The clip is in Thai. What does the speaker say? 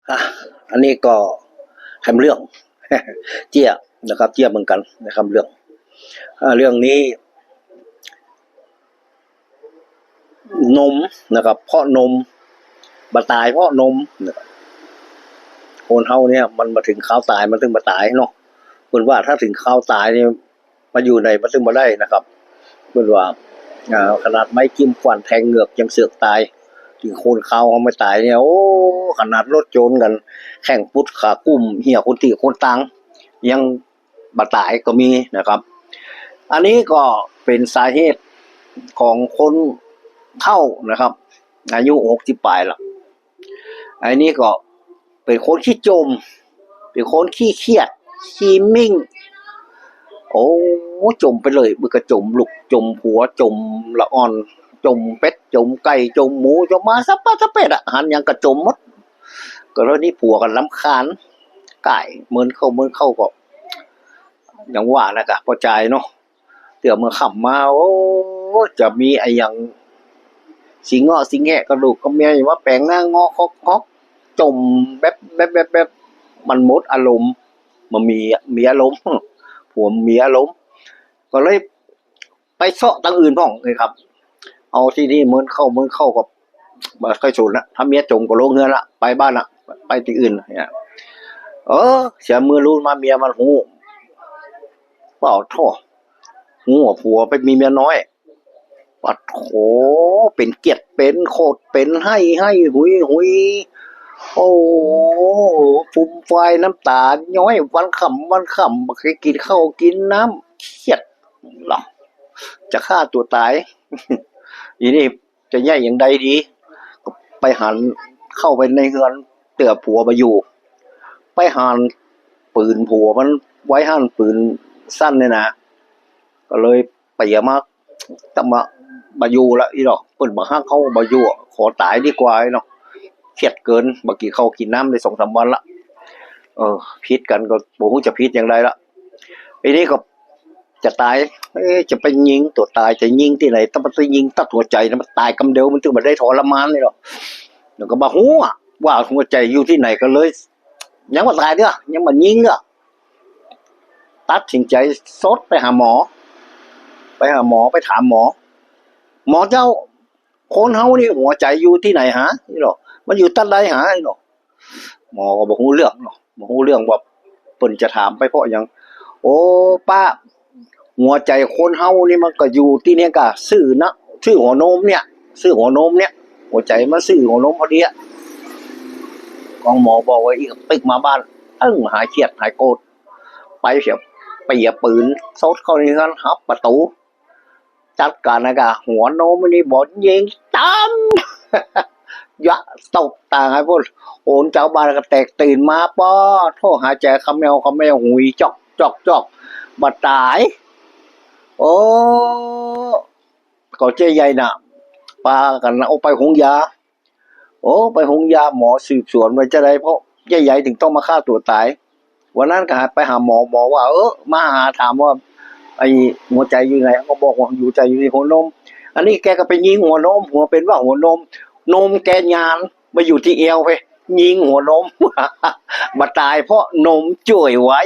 อ่ะอันนี้ก็คำเรื่อง เจี๊ยนะครับ เจี๊ยเหมือนกันในคำเรื่องเรื่องนี้นมนะครับเพราะนมบาตายเพราะนมนะครับคนเฮาเนี่ยมันมาถึงข้าวตายมันถึงบาตายเนาะเพิ่นว่าถ้าถึงข้าวตายเนี่ยมาอยู่ในมันถึงบ่ได้นะครับเพิ่นว่าขนาดไม้จิ้มฟันแทงเหงือกยังเสือกตายถึงคนข้าวเฮาไม่ตายเนี่ยโอ้ขนาดรถโจรกันแข่งพุทธขากุ้มเหี้ยคนที่คนตังยังบาตายก็มีนะครับอันนี้ก็เป็นสาเหตุของคนเฒ่านะครับอายุ60ปลายแล้วอันนี้ก็เป็นคนขี้จมเป็นคนขี้เครียดขี้มิ่งโอ้จมไปเลยมันก็จมลูกจมผัวจมละอ่อนจมเป็ดจมไก่จมหมูจมมาซับปะซับเป็ดอ่ะหันยังกระจมหมดก็แล้วนี่ผัวกันรำคาญไก่เหมือนเข้าก็อย่างว่านะกะพอใจเนาะเดี๋ยวเมื่อขับมาโอ้จะมีไอ้อย่างสิงเงาะสิงแงะกระดูกก็เมียว่าแปลงหน้างอคอกจมแบบมันหมดอารมณ์มันมีอารมณ์ผัวมีอารมณ์ก็เลยไปเสาะตั้งอื่นพ้องเลยครับเอาที่นี่เหมือนเข้ากับบ่ค่อยสูนละถ้าเมียจมก็ลงเฮือนละไปบ้านละไปที่อื่นเนี่ยเสียมือรู้มาเมียมันหูเปล่าท่อหูผัวไปมีเมียน้อยปัดโถเป็นเกียรติเป็นโคตรเป็นให้หุยโอ้ฟุ่มไฟน้ำตาย้อยวันค่ำเคยกินข้าวกินน้ำเครียดหรอจะฆ่าตัวตายอีนี่จะแย่อย่างใดดีก็ไปหันเข้าไปในเฮือนเตือผัวมาอยู่ไปหันปืนผัวมันไว้หันปืนสั้นเนี่ยนะก็เลยไปมาต้องมาอยู่ละอีดอกเปิดมาห้างเขามาอยู่ขอตายดีกว่าเนาะเครียดเกินเมื่อกี้เขากินน้ำได้2-3 วันละพิษกันก็บ่รู้จะพิษอย่างไรละไอ้นี่ก็จะตายจะไปยิงตัวตายจะยิงที่ไหนต้องไปยิงตัดหัวใจนะมันตายกำเดียวมันถึงมาได้ทรมานเลยหรอกแล้วก็บ่ฮู้ว่าหัวใจอยู่ที่ไหนก็เลยยังบ่ตายเด้อยังบ่ยิงเด้อตัดสินใจซดไปหาหมอไปถามหมอเจ้าคนเฮานี่หัวใจอยู่ที่ไหนหานี่หรอมันอยู่ตัดใดหานี่หรอหมอก็บ่ฮู้เรื่องเนาะบ่ฮู้เรื่องว่าเพิ่นจะถามไปเพราะหยังโอ้ป้าหัวใจคนเฮานี่มันก็อยู่ที่เนี่ยก็ชื่อหัวนมเนี่ยหัวใจมันชื่อหัวนมพอดีอ่ะของหมอบอกว่าอีกตึกมาบ้านหายเครียดหายโกรธไปเสียไปเหยียบปืนซดเข้าในนั้นหับประตูจัดการนะกะหัวนมนี่บ่ยิงตั้มยะตกตาให้พวกโอนเจ้าบ้านก็แตกตื่นมาป้อโทรหาแจคำแมวหุยจอกบ่ตายโอ้ก็เจ๊ใหญ่น่ะปากันเอาไปหงยาไปหงยาหมอสืบสวนว่าจะได้เพราะเจ๊ใหญ่ถึงต้องมาฆ่าตัวตายวันนั้นก็ไปหาหมอว่ามาหาถามว่าไอ้หัวใจอยู่ไหนก็บอกว่าอยู่ใจอยู่ในหัวนมอันนี้แกก็ไปยิงหัวนมหัวเป็นว่าหัวนมแกยานมาอยู่ที่เอวไปยิงหัวนม มาตายเพราะนมจ่วยไว้